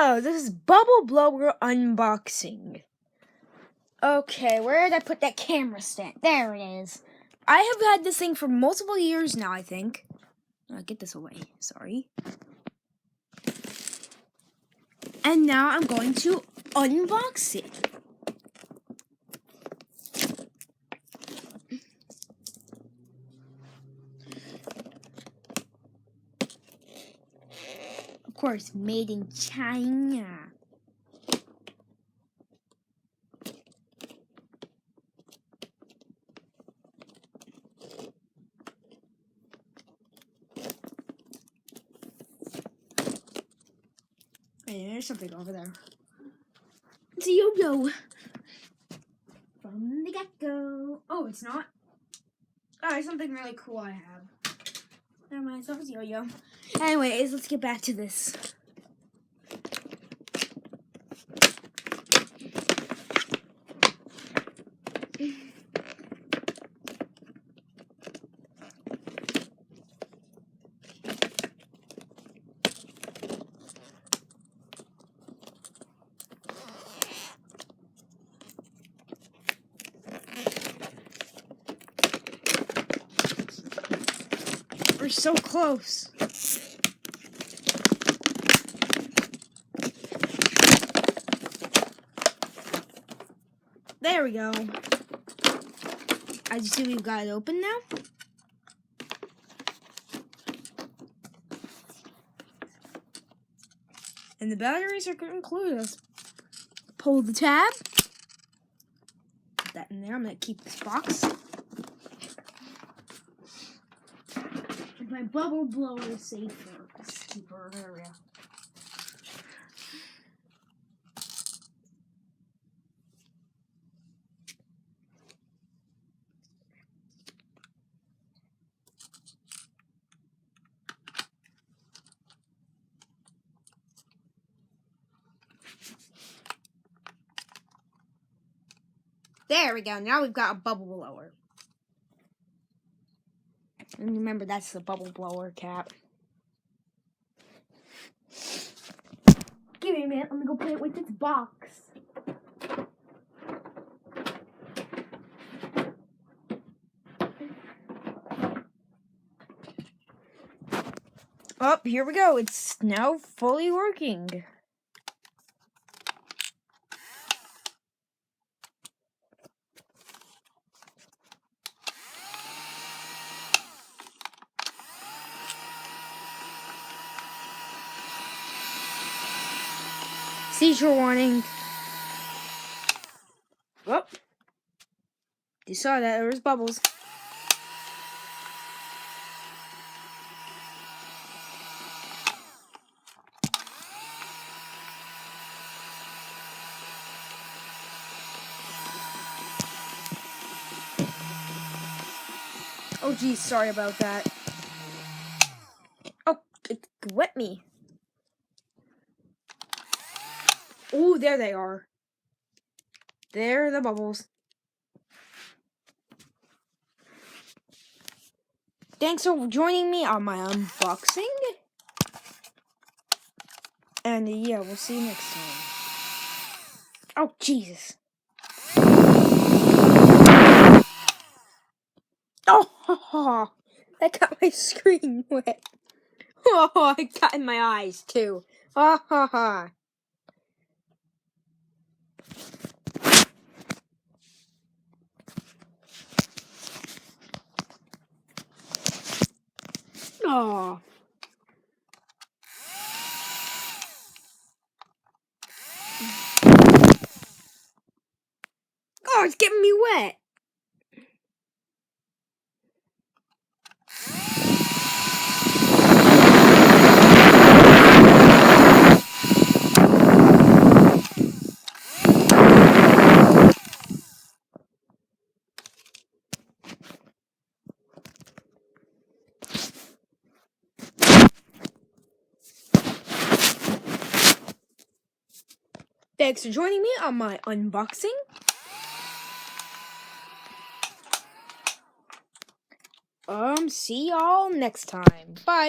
Hello, this is Bubble Blower Unboxing. Okay, where did I put that camera stand? There it is. I have had this thing for multiple years now, I think. Get this away, sorry. And now I'm going to unbox it. Of course, made in China. Hey, there's something over there. It's a yo-yo. From the get-go. Oh, it's not? Oh, it's something really cool I have. Never mind, it's not a yo-yo. Anyways, let's get back to this. We're so close. There we go. As you see, we've got it open now. And the batteries are included. Let's pull the tab. Put that in there. I'm going to keep this box. And my bubble blower is safer. Let's keep her area. There we go. Now we've got a bubble blower. And remember, that's the bubble blower cap. Give me a minute. Let me go put it with this box. Oh, here we go. It's now fully working. Seizure warning. Oh, you saw that. There was bubbles. Oh, geez, sorry about that. Oh, it wet me. Oh, there they are. There are the bubbles. Thanks for joining me on my unboxing. And yeah, we'll see you next time. Oh, Jesus. Oh, that got my screen wet. Oh, it got in my eyes too. Ha ha ha. Oh. Oh, it's getting me wet. Thanks for joining me on my unboxing. See y'all next time. Bye.